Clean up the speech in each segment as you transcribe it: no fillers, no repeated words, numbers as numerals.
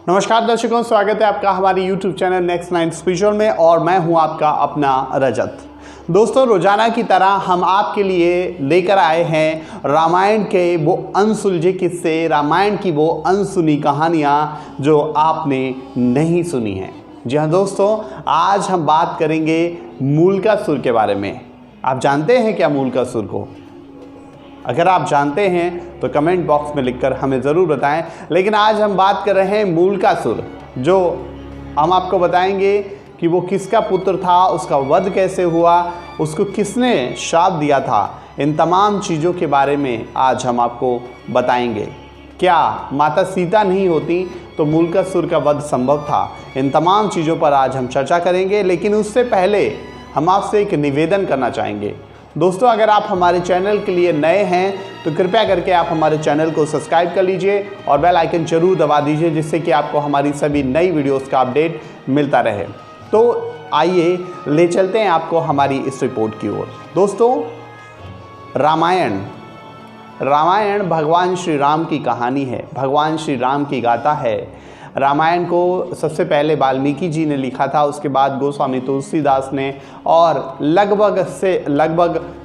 नमस्कार दर्शकों, स्वागत है आपका हमारे YouTube चैनल नेक्स्ट 9 स्पिरिचुअल में और मैं हूं आपका अपना रजत। दोस्तों, रोजाना की तरह हम आपके लिए लेकर आए हैं रामायण के वो अनसुलझे किस्से, रामायण की वो अनसुनी कहानियां जो आपने नहीं सुनी हैं। जी हाँ दोस्तों, आज हम बात करेंगे मूलकासुर के बारे में। आप जानते हैं क्या मूलकासुर को? अगर आप जानते हैं तो कमेंट बॉक्स में लिखकर हमें ज़रूर बताएं। लेकिन आज हम बात कर रहे हैं मूलकासुर, जो हम आपको बताएंगे कि वो किसका पुत्र था, उसका वध कैसे हुआ, उसको किसने श्राप दिया था। इन तमाम चीज़ों के बारे में आज हम आपको बताएंगे। क्या माता सीता नहीं होती तो मूलकासुर का वध संभव था? इन तमाम चीज़ों पर आज हम चर्चा करेंगे। लेकिन उससे पहले हम आपसे एक निवेदन करना चाहेंगे। दोस्तों, अगर आप हमारे चैनल के लिए नए हैं तो कृपया करके आप हमारे चैनल को सब्सक्राइब कर लीजिए और बेल आइकन जरूर दबा दीजिए, जिससे कि आपको हमारी सभी नई वीडियोस का अपडेट मिलता रहे। तो आइए ले चलते हैं आपको हमारी इस रिपोर्ट की ओर। दोस्तों, रामायण भगवान श्री राम की कहानी है, भगवान श्री राम की गाथा है। रामायण को सबसे पहले वाल्मीकि जी ने लिखा था, उसके बाद गोस्वामी तुलसीदास ने, और लगभग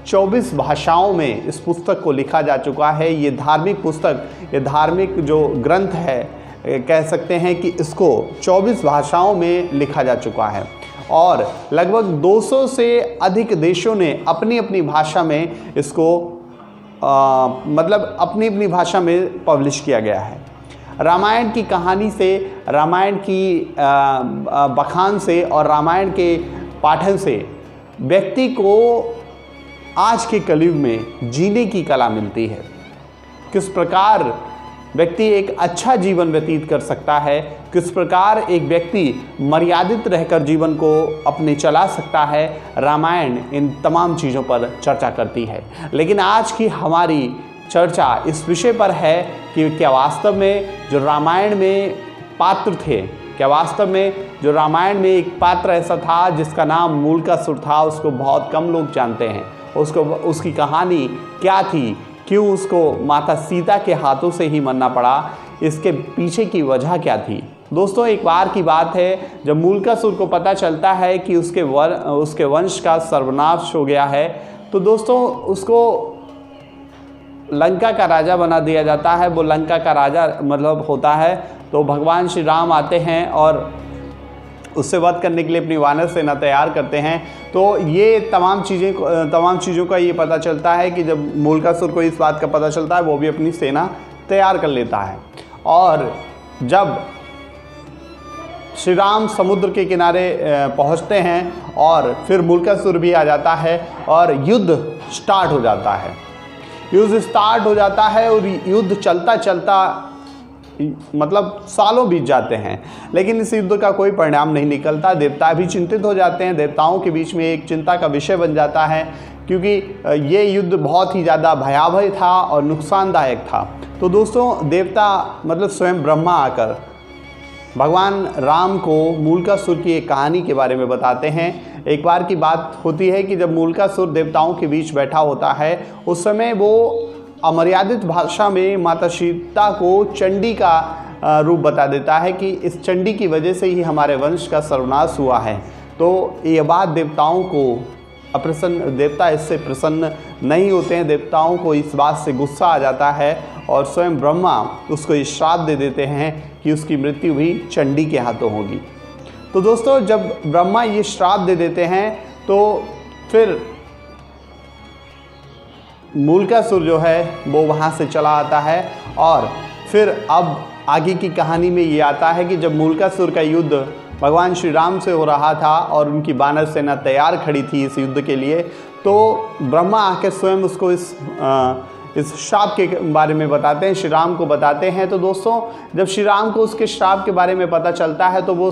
24 भाषाओं में इस पुस्तक को लिखा जा चुका है। ये धार्मिक पुस्तक, ये धार्मिक जो ग्रंथ है, कह सकते हैं कि इसको 24 भाषाओं में लिखा जा चुका है और लगभग 200 से अधिक देशों ने अपनी अपनी भाषा में इसको अपनी अपनी भाषा में पब्लिश किया गया है। रामायण की कहानी से, रामायण की बखान से और रामायण के पाठन से व्यक्ति को आज के कलयुग में जीने की कला मिलती है। किस प्रकार व्यक्ति एक अच्छा जीवन व्यतीत कर सकता है, किस प्रकार एक व्यक्ति मर्यादित रहकर जीवन को अपने चला सकता है, रामायण इन तमाम चीज़ों पर चर्चा करती है। लेकिन आज की हमारी चर्चा इस विषय पर है कि क्या वास्तव में जो रामायण में पात्र थे, क्या वास्तव में जो रामायण में एक पात्र ऐसा था जिसका नाम मूलकासुर था, उसको बहुत कम लोग जानते हैं। उसकी कहानी क्या थी, क्यों उसको माता सीता के हाथों से ही मरना पड़ा, इसके पीछे की वजह क्या थी। दोस्तों, एक बार की बात है जब मूलकासुर को पता चलता है कि उसके वंश का सर्वनाश हो गया है, तो दोस्तों उसको लंका का राजा बना दिया जाता है। वो लंका का राजा होता है। तो भगवान श्री राम आते हैं और उससे वध करने के लिए अपनी वानर सेना तैयार करते हैं। तो ये तमाम चीज़ों का ये पता चलता है कि जब मूलकासुर को इस बात का पता चलता है, वो भी अपनी सेना तैयार कर लेता है। और जब श्री राम समुद्र के किनारे पहुंचते हैं और फिर मूलकासुर भी आ जाता है और युद्ध स्टार्ट हो जाता है और युद्ध चलता सालों बीत जाते हैं। लेकिन इस युद्ध का कोई परिणाम नहीं निकलता। देवता भी चिंतित हो जाते हैं। देवताओं के बीच में एक चिंता का विषय बन जाता है, क्योंकि ये युद्ध बहुत ही ज़्यादा भयावह था और नुकसानदायक था। तो दोस्तों, देवता स्वयं ब्रह्मा आकर भगवान राम को मूलकासुर की एक कहानी के बारे में बताते हैं। एक बार की बात होती है कि जब मूलकासुर देवताओं के बीच बैठा होता है, उस समय वो अमर्यादित भाषा में माता सीता को चंडी का रूप बता देता है कि इस चंडी की वजह से ही हमारे वंश का सर्वनाश हुआ है। तो ये बात देवताओं को देवता इससे प्रसन्न नहीं होते हैं। देवताओं को इस बात से गुस्सा आ जाता है और स्वयं ब्रह्मा उसको ये श्राप दे देते हैं कि उसकी मृत्यु भी चंडी के हाथों होगी। तो दोस्तों, जब ब्रह्मा ये श्राप दे देते हैं तो फिर मूलकासुर जो है वो वहाँ से चला आता है। और फिर अब आगे की कहानी में ये आता है कि जब मूलकासुर का युद्ध भगवान श्री राम से हो रहा था और उनकी वानर सेना तैयार खड़ी थी इस युद्ध के लिए, तो ब्रह्मा आके स्वयं उसको इस श्राप के बारे में बताते हैं, श्री राम को बताते हैं। तो दोस्तों, जब श्री राम को उसके श्राप के बारे में पता चलता है तो वो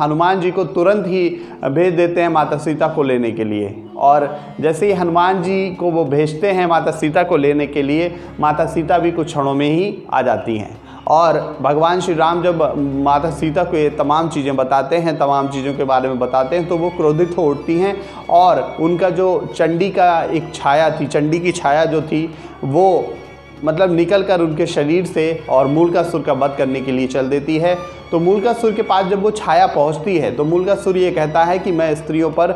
हनुमान जी को तुरंत ही भेज देते हैं माता सीता को लेने के लिए। और जैसे ही हनुमान जी को वो भेजते हैं माता सीता को लेने के लिए, माता सीता भी कुछ क्षणों में ही आ जाती हैं। और भगवान श्री राम जब माता सीता को ये तमाम चीज़ें बताते हैं, तमाम चीज़ों के बारे में बताते हैं, तो वो क्रोधित हो उठती हैं और उनका जो चंडी का एक छाया थी, चंडी की छाया जो थी वो मतलब निकल कर उनके शरीर से और मूलकासुर का वध करने के लिए चल देती है। तो मूलकासुर के पास जब वो छाया पहुंचती है तो मूलकासुर ये कहता है कि मैं स्त्रियों पर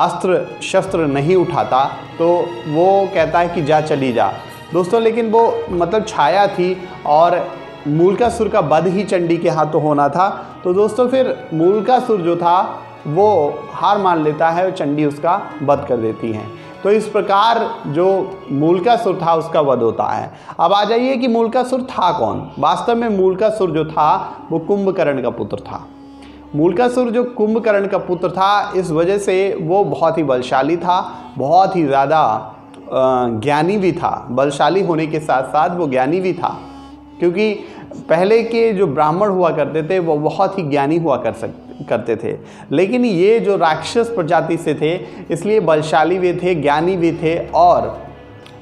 अस्त्र शस्त्र नहीं उठाता, तो वो कहता है कि जा चली जा। दोस्तों लेकिन वो मतलब छाया थी और मूलकासुर का वध ही चंडी के हाथों होना था। तो दोस्तों फिर मूलकासुर जो था वो हार मान लेता है और चंडी उसका वध कर देती हैं। तो इस प्रकार जो मूलकासुर था उसका वध होता है। अब आ जाइए कि मूलकासुर था कौन। वास्तव में मूलकासुर जो था वो कुंभकर्ण का पुत्र था। मूलकासुर जो कुंभकर्ण का पुत्र था, इस वजह से वो बहुत ही बलशाली था, बहुत ही ज़्यादा ज्ञानी भी था। बलशाली होने के साथ साथ वो ज्ञानी भी था, क्योंकि पहले के जो ब्राह्मण हुआ करते थे वो बहुत ही ज्ञानी हुआ करते थे, लेकिन ये जो राक्षस प्रजाति से थे इसलिए बलशाली भी थे, ज्ञानी भी थे और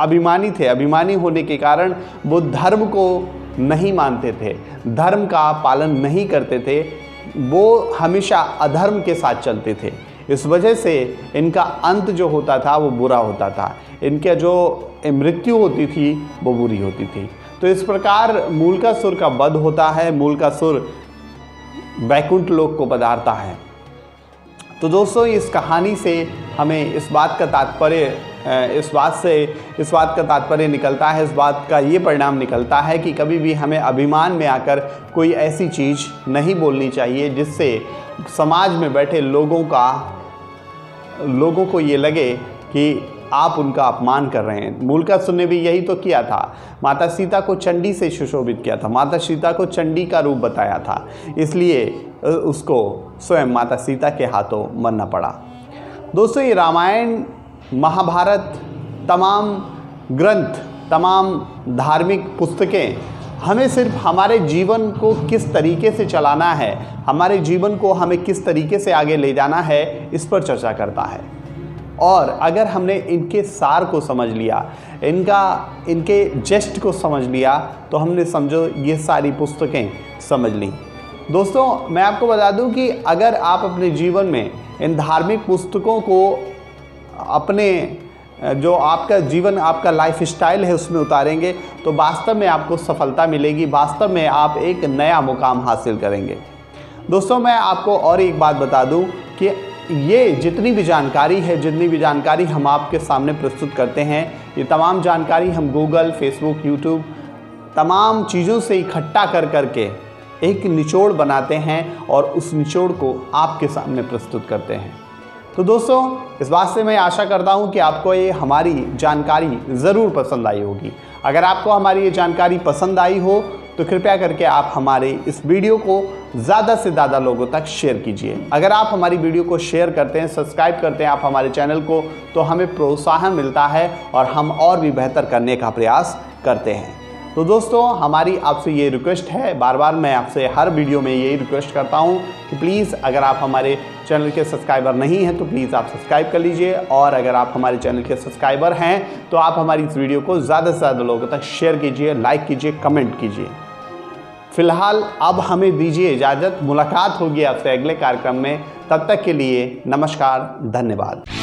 अभिमानी थे। अभिमानी होने के कारण वो धर्म को नहीं मानते थे, धर्म का पालन नहीं करते थे, वो हमेशा अधर्म के साथ चलते थे। इस वजह से इनका अंत जो होता था वो बुरा होता था, इनका जो मृत्यु होती थी वो बुरी होती थी। तो इस प्रकार मूलकासुर का वध होता है, मूलकासुर वैकुंठ लोक को पधारता है। तो दोस्तों इस कहानी से हमें इस बात का तात्पर्य निकलता है, इस बात का ये परिणाम निकलता है कि कभी भी हमें अभिमान में आकर कोई ऐसी चीज़ नहीं बोलनी चाहिए जिससे समाज में बैठे लोगों को ये लगे कि आप उनका अपमान कर रहे हैं। मूलकासुर ने भी यही तो किया था, माता सीता को चंडी से सुशोभित किया था, माता सीता को चंडी का रूप बताया था, इसलिए उसको स्वयं माता सीता के हाथों मरना पड़ा। दोस्तों ये रामायण महाभारत तमाम ग्रंथ, तमाम धार्मिक पुस्तकें हमें सिर्फ हमारे जीवन को किस तरीके से चलाना है, हमारे जीवन को हमें किस तरीके से आगे ले जाना है, इस पर चर्चा करता है। और अगर हमने इनके सार को समझ लिया, इनके जेस्ट को समझ लिया, तो हमने समझो ये सारी पुस्तकें समझ ली। दोस्तों मैं आपको बता दूं कि अगर आप अपने जीवन में इन धार्मिक पुस्तकों को अपने जो आपका जीवन, आपका लाइफ स्टाइल है उसमें उतारेंगे तो वास्तव में आपको सफलता मिलेगी, वास्तव में आप एक नया मुकाम हासिल करेंगे। दोस्तों मैं आपको और एक बात बता दूं कि ये जितनी भी जानकारी हम आपके सामने प्रस्तुत करते हैं, ये तमाम जानकारी हम गूगल, फेसबुक, यूट्यूब तमाम चीज़ों से इकट्ठा करके एक निचोड़ बनाते हैं और उस निचोड़ को आपके सामने प्रस्तुत करते हैं। तो दोस्तों इस बात से मैं आशा करता हूं कि आपको ये हमारी जानकारी ज़रूर पसंद आई होगी। अगर आपको हमारी ये जानकारी पसंद आई हो तो कृपया करके आप हमारे इस वीडियो को ज़्यादा से ज़्यादा लोगों तक शेयर कीजिए। अगर आप हमारी वीडियो को शेयर करते हैं, सब्सक्राइब करते हैं आप हमारे चैनल को, तो हमें प्रोत्साहन मिलता है और हम और भी बेहतर करने का प्रयास करते हैं। तो दोस्तों हमारी आपसे ये रिक्वेस्ट है, बार बार मैं आपसे हर वीडियो में यही रिक्वेस्ट करता हूँ कि प्लीज़ अगर आप हमारे चैनल के सब्सक्राइबर नहीं हैं तो प्लीज़ आप सब्सक्राइब कर लीजिए, और अगर आप हमारे चैनल के सब्सक्राइबर हैं तो आप हमारी इस वीडियो को ज़्यादा से ज़्यादा लोगों तक शेयर कीजिए, लाइक कीजिए, कमेंट कीजिए। फिलहाल अब हमें दीजिए इजाज़त, मुलाकात होगी आपसे अगले कार्यक्रम में। तब तक के लिए नमस्कार, धन्यवाद।